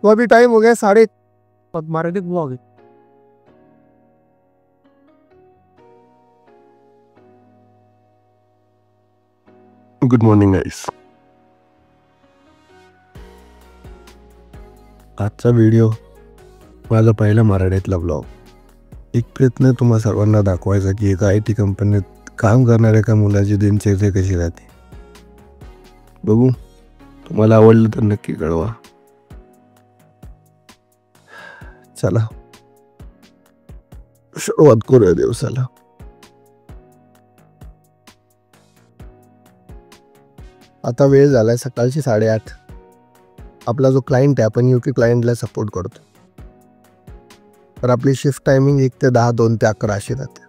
तो अभी टाइम हो गया 7:30 मराठी ब्लॉग है। Good morning guys. आजचा व्हिडिओ माझा पहिला मराठीतला ब्लॉग। एक प्रयत्न तुम्हा सर्वांना दाखवायचा की एका IT कंपनीत काम करणाऱ्या एका मुलाची दिनचर्या कशी राहते। बघू, तुम्हाला आवडलं तर नक्की कळवा। चला सुरुवात करूया दिवसाला। आता वेळ झालाय सकाळची 8:30। आपला जो क्लायंट आहे, आपण UK क्लायंटला सपोर्ट करतो, तर आपली शिफ्ट टायमिंग 1 ते 10, 2 ते 11 अशी राहते।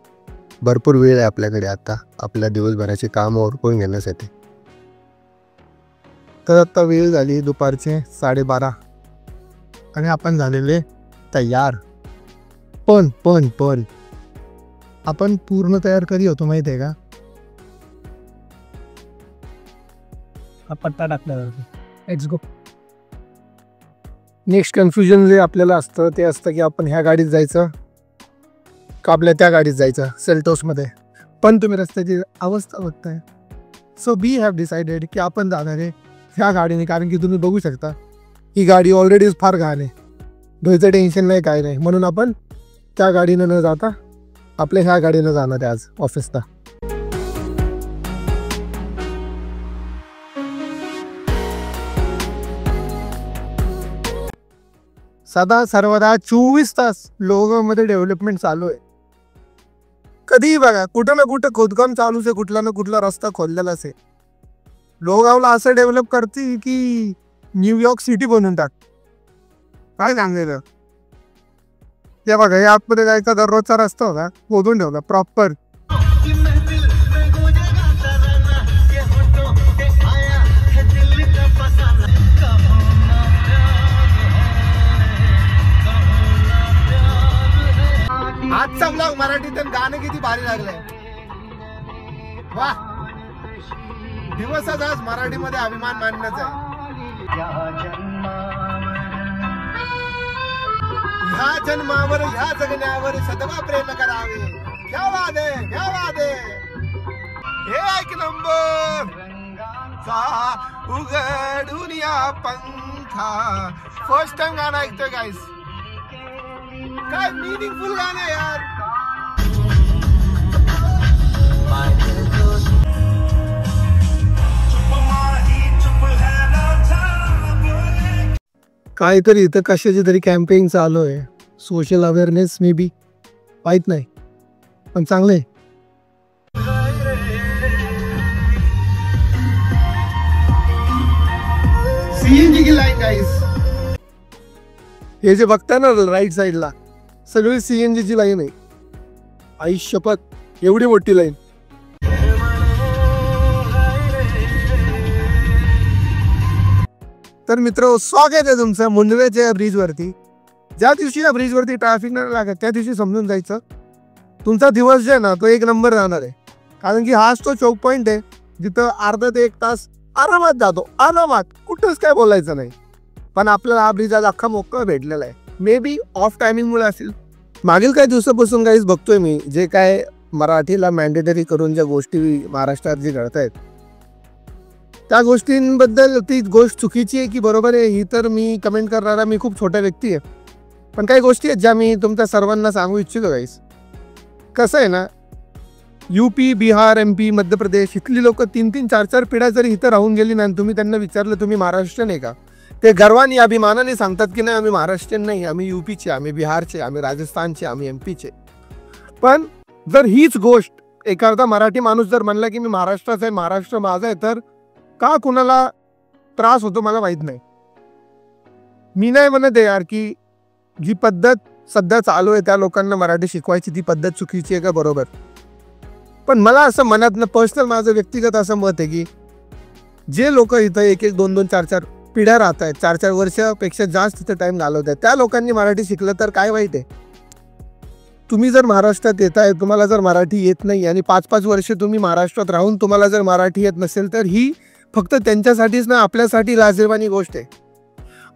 भरपूर वेळ आहे आपल्याकडे आता आपल्या दिवसभराचे काम ओरकून घेण्यासाठी। तर आता वेळ झाली दुपारचे 12:30 आणि आपण झालेले तयार। पण आपण पूर्ण तयार कधी होतो माहिती आहे का? हा पत्ता टाकला लेट्स गो। नेक्स्ट कन्फ्युजन जे आपल्याला असतं ते असतं की आपण ह्या गाडीत जायचं का आपल्या त्या गाडीत जायचं सेल्टोसमध्ये। पण तुम्ही रस्त्याची अवस्था बघताय, सो वी हॅव डिसाइडेड की आपण जाणार आहे ह्या गाडीने, कारण की तुम्ही बघू शकता ही गाडी ऑलरेडीच फार घाण आहे, धुयचं टेन्शन नाही काय नाही, म्हणून आपण त्या गाडीनं न जाता आपल्या ह्या गाडीनं जाणार आहे आज ऑफिसला। सदा सर्वदा 24 तास लोगांमध्ये डेव्हलपमेंट चालू आहे। कधीही बघा कुठं ना कुठं खोदकाम चालूच आहे, कुठला ना कुठला रस्ता खोदलेलाच आहे। लोगावला असं डेव्हलप करते की न्यूयॉर्क सिटी बनवून टाक, काय सांगायचं। ते बघा या आतमध्ये जायचा दररोजचा रस्ता होता, खोदून ठेवला प्रॉपर। आजचा ब्लॉग मराठीतून गाणं किती भारी लागलंय, वाह। दिवसच आज मराठीमध्ये अभिमान मानण्याचा आहे। ह्या जन्मावर ह्या जगण्यावर सदैव प्रेम करावे। क्या बात है, क्या बात है, एक नंबर चा उघडून या पंखा। फर्स्ट टाइम गाणं ऐकतोय गाईस, काय मीनिंगफुल गाणं आहे यार। काहीतरी इथं कशाची तरी कॅम्पेन चालू आहे, सोशल अवेअरनेस मे बी, माहित नाही, पण चांगले। सीएनजी की लाईन गाईस, हे जे बघताय ना राईट साईडला सगळी CNG ची लाईन आहे। आई शपथ, एवढी मोठी लाईन। तर मित्र, स्वागत आहे तुमचं मुंडव्याच्या ब्रिजवरती। ज्या दिवशी या ब्रिजवरती ट्रॅफिक नाही लागत त्या दिवशी समजून जायचं तुमचा दिवस जे आहे ना तो 1 नंबर जाणार आहे, कारण की हाच तो चौक पॉईंट आहे जिथं अर्धा ते 1 तास आरामात जातो, आरामात, कुठंच काय बोलायचं नाही। पण आपल्याला हा ब्रिज आज अख्खा मोकळा भेटलेला आहे, मे बी ऑफ टायमिंगमुळे असेल। मागील काही दिवसापासून काहीच बघतोय मी जे काय मराठीला मॅन्डेटरी करून ज्या गोष्टी महाराष्ट्रात जे घडतायत त्या गोष्टींबद्दल ती गोष्ट चुकीची आहे की बरोबर आहे ही तर मी कमेंट करणारा मी खूप छोटा व्यक्ती आहे, पण काही गोष्टी आहेत ज्या मी तुमच्या सर्वांना सांगू इच्छितो गाईस। कसं आहे ना, UP, बिहार, MP, मध्य प्रदेश इथली लोक 3-3, 4-4 पिढ्या जरी इथं राहून गेली ना, तुम्ही त्यांना विचारलं तुम्ही महाराष्ट्रीयन आहे का, ते गर्वाने अभिमानाने सांगतात की नाही आम्ही महाराष्ट्रीयन नाही, आम्ही UPचे, आम्ही बिहारचे, आम्ही राजस्थानचे, आम्ही MPचे। पण जर हीच गोष्ट एखादा मराठी माणूस जर म्हणला की मी महाराष्ट्राचा आहे, महाराष्ट्र माझा आहे, तर का कुणाला त्रास होतो मला माहित नाही। मी नाही म्हणत आहे यार की जी पद्धत सध्या चालू आहे त्या लोकांना मराठी शिकवायची ती पद्धत चुकीची आहे का बरोबर, पण मला असं मनातनं पर्सनल माझं व्यक्तिगत असं मत आहे की जे लोक इथं 1-1, 2-2, 4-4 पिढ्या राहत आहेत, 4-4 वर्षापेक्षा जास्त तिथं टाइम घालवत आहेत, त्या लोकांनी मराठी शिकलं तर काय वाईट आहे। तुम्ही जर महाराष्ट्रात येताय, तुम्हाला जर मराठी येत नाही आणि 5-5 वर्ष तुम्ही महाराष्ट्रात राहून तुम्हाला जर मराठी येत नसेल तर ही फक्त त्यांच्यासाठीच ना आपल्यासाठी लाजिरवाणी गोष्ट आहे।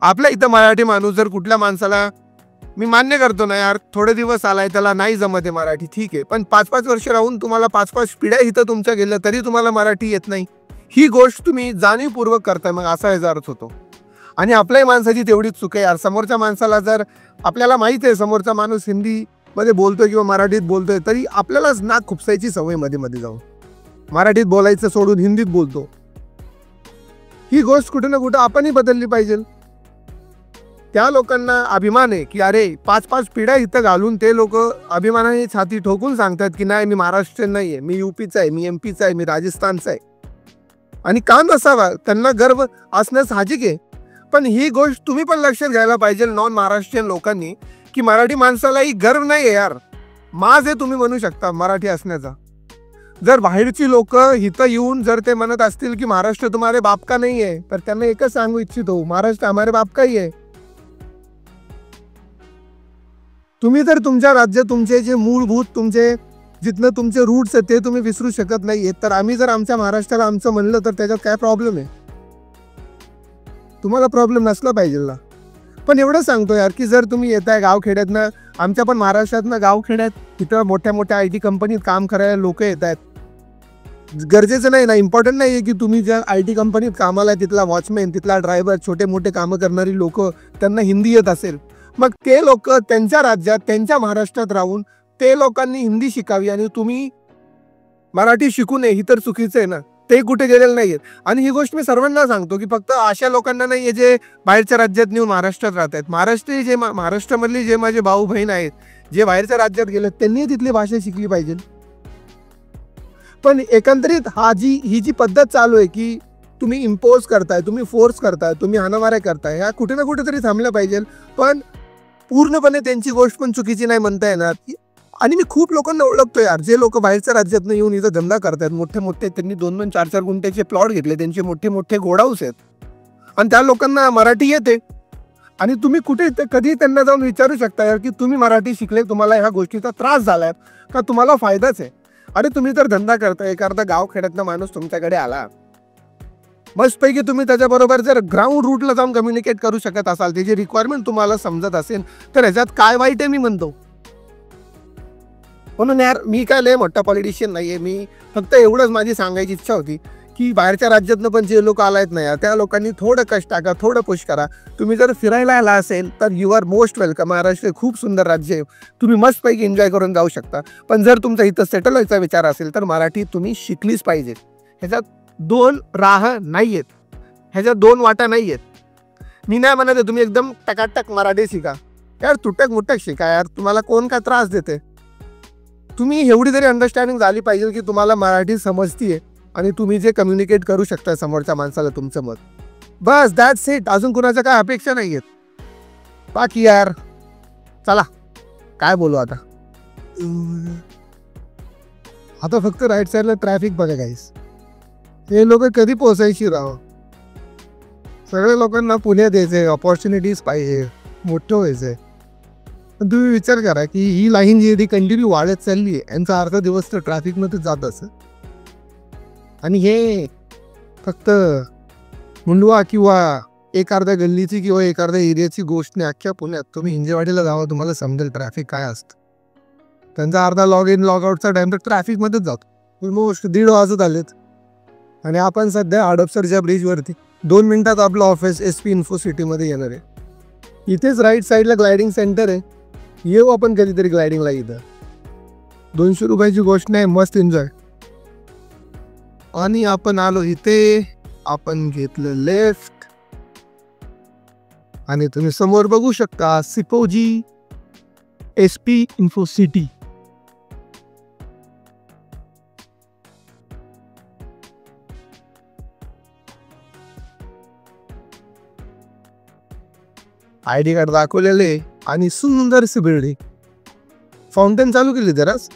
आपल्या इथं मराठी माणूस जर कुठल्या माणसाला, मी मान्य करतो ना यार, थोडे दिवस आलाय त्याला नाही जमत आहे मराठी, ठीक आहे, पण 5-5 वर्ष राहून तुम्हाला 5-5 पिढ्या इथं तुमच्या गेल्या तरी तुम्हाला मराठी येत नाही, ही गोष्ट तुम्ही जाणीवपूर्वक करताय, मग असा याचा अर्थ होतो. आणि आपल्याही माणसाची तेवढीच चूक आहे यार. समोरच्या माणसाला जर आपल्याला माहित आहे समोरचा माणूस हिंदीमध्ये बोलतोय किंवा मराठीत बोलतोय, तरी आपल्यालाच नाक खुपसायची सवय मध्ये मध्ये जाऊन मराठीत बोलायचं सोडून हिंदीत बोलतो. ही गोष्ट कुठे ना कुठं आपणही बदलली पाहिजे. त्या लोकांना अभिमान आहे की अरे 5-5 पिढ्या इथं घालून ते लोक अभिमानाने छाती ठोकून सांगतात की नाही, मी महाराष्ट्रीयन नाही आहे, मी UPचा आहे, मी MP चा आहे, मी राजस्थानचा आहे. आणि का नसावा, त्यांना गर्व असणं साहजिक आहे. पण ही गोष्ट तुम्ही पण लक्षात घ्यायला पाहिजे नॉन महाराष्ट्रीयन लोकांनी, की मराठी माणसालाही गर्व नाही आहे यार, माज आहे तुम्ही म्हणू शकता मराठी असण्याचा. जर बाहेरची लोक इथं येऊन जर ते म्हणत असतील की महाराष्ट्र तुम्हारे बाप का नाही आहे, तर त्यांना एकच सांगू इच्छितो, महाराष्ट्र हमारे बाप का ही आहे. तुम्ही तर तुमच्या राज्य, तुमचे जे मूलभूत तुमचे जिथनं तुमचे रूट्स आहेत ते तुम्ही विसरू शकत नाहीये, तर आम्ही जर आमच्या महाराष्ट्राला आमचं म्हणलं तर त्याच्यात काय प्रॉब्लेम आहे? तुम्हाला प्रॉब्लेम नसला पाहिजे ना. पण एवढं सांगतो यार की जर तुम्ही येताय गावखेड्यातनं, आमच्या पण महाराष्ट्रातनं गावखेड्यात तिथं मोठ्या मोठ्या IT कंपनीत काम करायला लोक येत आहेत. गरजेचं नाही ना, इम्पॉर्टंट नाही आहे की तुम्ही ज्या IT कंपनीत कामाला आहे तिथला वॉचमॅन, तिथला ड्रायव्हर, छोटे मोठे कामं करणारी लोक त्यांना हिंदी येत असेल, मग ते लोक त्यांच्या राज्यात त्यांच्या महाराष्ट्रात राहून ते लोकांनी हिंदी शिकावी आणि तुम्ही मराठी शिकू नये, ही तर चुकीचं आहे ना. ते कुठे गेलेलं नाहीये. आणि ही गोष्ट मी सर्वांना सांगतो की फक्त अशा लोकांना नाहीये जे बाहेरच्या राज्यात नेऊन महाराष्ट्रात राहत आहेत. महाराष्ट्रामधली जे माझे भाऊ बहीण आहेत जे बाहेरच्या राज्यात गेले त्यांनी तिथली भाषा शिकली पाहिजे. पण एकंदरीत ही जी पद्धत चालू आहे की तुम्ही इम्पोज करताय, तुम्ही फोर्स करताय, तुम्ही हाणामाऱ्या करताय, ह्या कुठे ना कुठेतरी थांबल्या पाहिजे. पण पूर्णपणे त्यांची गोष्ट पण चुकीची नाही म्हणता येणार. आणि मी खूप लोकांना ओळखतो यार, जे लोक बाहेरच्या राज्यातनं येऊन इथं धंदा करतात, मोठे मोठे त्यांनी 2-2, 4-4 गुंठ्याचे प्लॉट घेतले, त्यांचे मोठे मोठे गोडाऊस आहेत आणि त्या लोकांना मराठी येते. आणि तुम्ही कुठे कधी त्यांना जाऊन विचारू शकता यार की तुम्ही मराठी शिकले, तुम्हाला ह्या गोष्टीचा त्रास झालाय का तुम्हाला फायदाच आहे? अरे तुम्ही तर धंदा करताय, एखादा गावखेड्यातला माणूस तुमच्याकडे आला, मस्तपैकी तुम्ही त्याच्याबरोबर जर ग्राउंड रूटला जाऊन कम्युनिकेट करू शकत असाल, त्याची रिक्वायरमेंट तुम्हाला समजत असेल, तर ह्याच्यात काय वाईट आहे मी म्हणतो. म्हणून यार मी काय लय मोठा पॉलिटिशियन नाहीये, मी फक्त एवढंच माझी सांगायची इच्छा होती की बाहेरच्या राज्यातनं पण जे लोक आलायत ना यार, त्या लोकांनी थोडं कष्ट टाका, थोडं पुश करा. तुम्ही जर फिरायला आला असेल तर you are most welcome. Maharashtra खूप सुंदर राज्य आहे, तुम्ही मस्तपैकी एन्जॉय करून जाऊ शकता. पण जर तुमचा इथं सेटल व्हायचा विचार असेल तर मराठी तुम्ही शिकलीच पाहिजे. ह्याच्यात 2 राह नाही आहेत, ह्याच्यात 2 वाटा नाही आहेत. मी नाही म्हणत तुम्ही एकदम टकाटक मराठी शिका यार, तुटक मुटक शिका यार, तुम्हाला कोण काय त्रास देते? तुम्ही एवढी तरी अंडरस्टँडिंग झाली पाहिजे की तुम्हाला मराठी समजतीये आणि तुम्ही जे कम्युनिकेट करू शकता समोरच्या माणसाला तुमचं मत, बस दॅट्स इट. अजून कुणाच्या काय अपेक्षा नाही आहेत. बाकी यार चला काय बोलू आता. आता फक्त राईट साईडला ट्रॅफिक बघा गाईस, हे लोक कधी पोहोचायची राव. सगळ्या लोकांना पुण्यात यायचंय, ऑपॉर्च्युनिटीज पाहिजे, मोठं व्हायचंय. पण तुम्ही विचार करा की ही लाईन जी कंटिन्यू वाढत चालली आहे, यांचा अर्धा दिवस तर ट्रॅफिकमध्ये जात असं. आणि हे फक्त मुंडवा किंवा एक अर्ध्या गल्लीची किंवा एक अर्ध्या एरियाची गोष्ट नाही, अख्ख्या पुण्यात तुम्ही हिंजेवाडीला जावा, तुम्हाला समजेल ट्रॅफिक काय असतं. त्यांचा अर्धा लॉग इन लॉग आउटचा टाइम तर ट्रॅफिकमध्येच जातो. ऑलमोस्ट 1:30 वाजत आलेत आणि आपण सध्या हडपसरच्या ब्रिजवरती 2 मिनिटात आपलं ऑफिस SP इन्फो सिटीमध्ये येणार आहे. इथेच राईट साईडला ग्लायडिंग सेंटर आहे, येऊ आपण कधीतरी ग्लायडिंगला. इथं 200 रुपयाची गोष्ट नाही, मस्त एन्जॉय. आणि आपण आलो इथे, आपण घेतलं लेफ्ट आणि तुम्ही समोर बघू शकता सिपोजी SP info city. ID card दाखवलेले आणि सुंदरशी बिल्डिंग. फाउंटेन चालू केली जराच,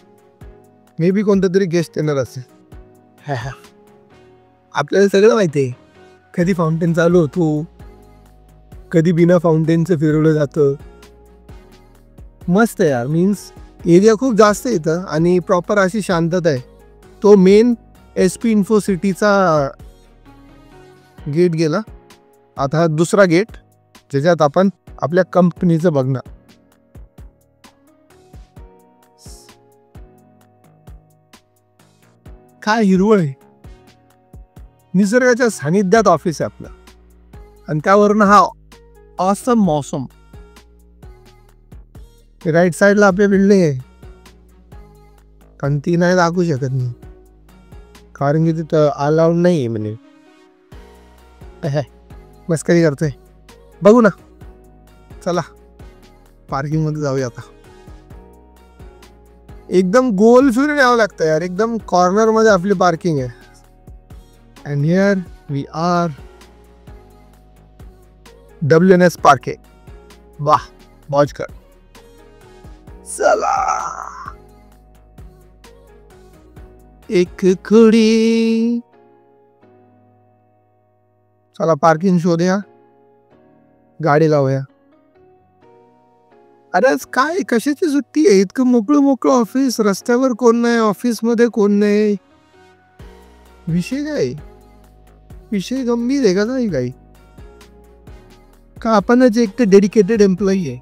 मे बी कोणतं तरी गेस्ट येणार असेल. आपल्याला सगळं माहिती आहे कधी फाउंटेन चालू होतो, कधी बिना फाउंटेनचं फिरवलं जातं. मस्त आहे यार, मीन्स एरिया खूप जास्त आहे इथं आणि प्रॉपर अशी शांतता आहे. तो मेन SP इन्फो सिटीचा गेट गेला, आता दुसरा गेट ज्याच्यात आपण आपल्या कंपनीचं बघणार. काय हिरवळ आहे, निसर्गाच्या सानिध्यात ऑफिस आहे आपलं, आणि त्यावरनं हा ऑसम मौसम. राईट साईडला आपली बिल्डिंग आहे, पण ती नाही दाखवू शकत मी, कारण की तिथं अलाउड नाही आहे म्हणे. मस्करी करतोय, बघू ना. चला पार्किंग मध्ये जाऊया आता. एकदम गोल फिरून यावं लागतं यार, एकदम कॉर्नर मध्ये आपली पार्किंग आहे. And here we are WNS parking. वाह मौज कर. चला एक खडी. चला पार्किंग शोधूया, गाडी लावूया. अरे आज काय कशाची सुट्टी आहे, इतकं मोकळं मोकळं ऑफिस, रस्त्यावर कोण नाही, ऑफिस मध्ये कोण नाही. विषय काय, विषय गंभीर आहे का नाही काही, का आपणच एक तर डेडिकेटेड एम्प्लॉई आहे.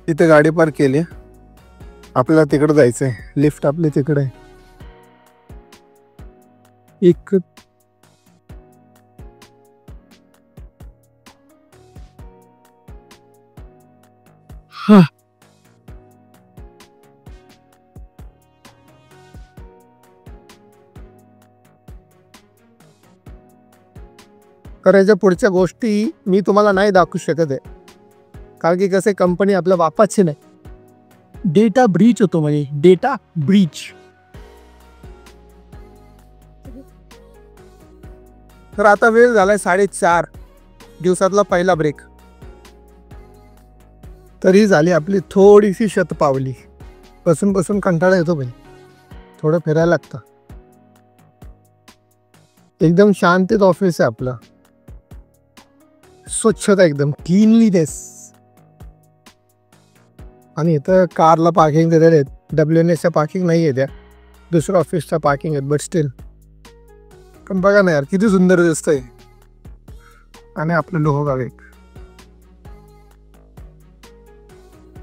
तिथे गाडी पार्क केली, आपल्याला तिकडे जायचंय. लिफ्ट आपली तिकडे आहे. एक करायच्या पुढच्या गोष्टी मी तुम्हाला नाही दाखवू शकत आहे, कारण की कसं कंपनी आपल्या बापाची नाही. डेटा ब्रीच होतो, म्हणजे डेटा ब्रीच. तर आता वेळ झालाय 4:30, दिवसातला पहिला ब्रेक. तरी झाली आपली थोडीशी शतपावली. बसून बसून कंटाळा येतो भाई, थोडं फिरायला लागतं. एकदम शांतीत ऑफिस आहे आपलं, स्वच्छता एकदम क्लीनलीनेस. आणि इथं कारला पार्किंग दिलेले आहेत. WNSच्या पार्किंग नाही आहे, त्या दुसऱ्या ऑफिसच्या पार्किंग आहेत, बट स्टील. पण बघा ना यार किती सुंदर दिसतंय. आणि आपलं लोहगाव एक.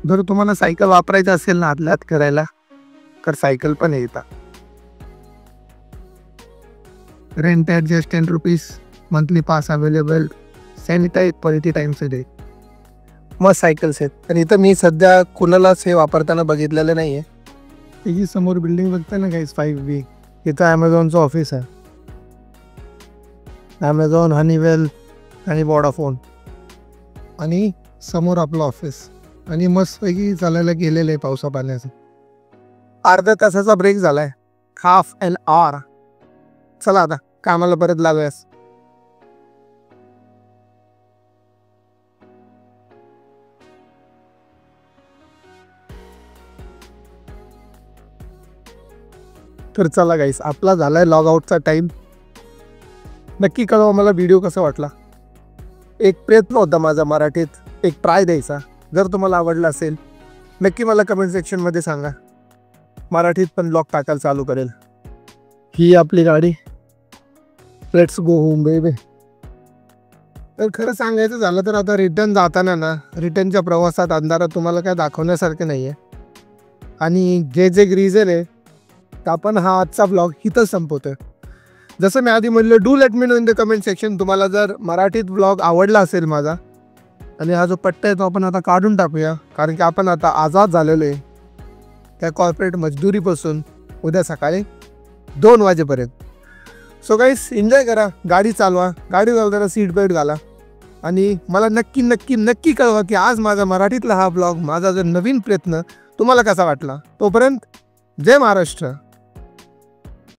जर तुम्हाला सायकल वापरायचं असेल ना आदल्यात करायला, तर सायकल पण येतात. Rent at just 10 rupees, monthly pass available, sanitize quality times day. मस्त सायकल्स आहेत. आणि इथं मी सध्या कुणालाच हे वापरताना बघितलेलं नाही आहे. ही समोर बिल्डिंग बघताय ना गाईज 5B, इथं ॲमेझॉनचं ऑफिस आहे. ॲमेझॉन, हनीवेल आणि वोडाफोन. आणि समोर आपलं ऑफिस. आणि मस्तपैकी चालायला गेलेलं आहे पावसा पाण्याचं. अर्ध्या तासाचा ब्रेक झालाय, हाफ एन आवर. चला आता कामाला परत लागूयास. तर चला गाईस, आपला झालाय लॉग आउटचा टाइम. नक्की कळवा मला व्हिडिओ कसा वाटला. एक प्रयत्न होता माझा मराठीत एक ट्राय द्यायचा. जर तुम्हाला आवडला असेल नक्की मला कमेंट सेक्शनमध्ये सांगा. मराठीत पण ब्लॉग टाकायला चालू करेल. ही आपली गाडी. Let's go home baby. तर खरं सांगायचं झालं तर आता रिटर्न जाताना ना, रिटर्नच्या प्रवासात अंधारात तुम्हाला काय दाखवण्यासारखं नाही आहे. आणि जे ग्रीजन आहे तर आपण हा आजचा ब्लॉग इथंच संपवतोय. जसं मी आधी म्हणलं, do let me know in the comment section तुम्हाला जर मराठीत ब्लॉग आवडला असेल माझा. आणि हा जो पट्टा आहे तो आपण आता काढून टाकूया, कारण की आपण आता आजाद झालेलो आहे त्या कॉर्पोरेट मजदुरीपासून उद्या सकाळी 2 वाजेपर्यंत. सो गाईस, एन्जॉय करा, गाडी चालवा, गाडी चालवताना सीट बेल्ट घाला. आणि मला नक्की नक्की नक्की कळवा की आज माझा मराठीतला हा ब्लॉग, माझा जो नवीन प्रयत्न तुम्हाला कसा वाटला. तोपर्यंत जय महाराष्ट्र.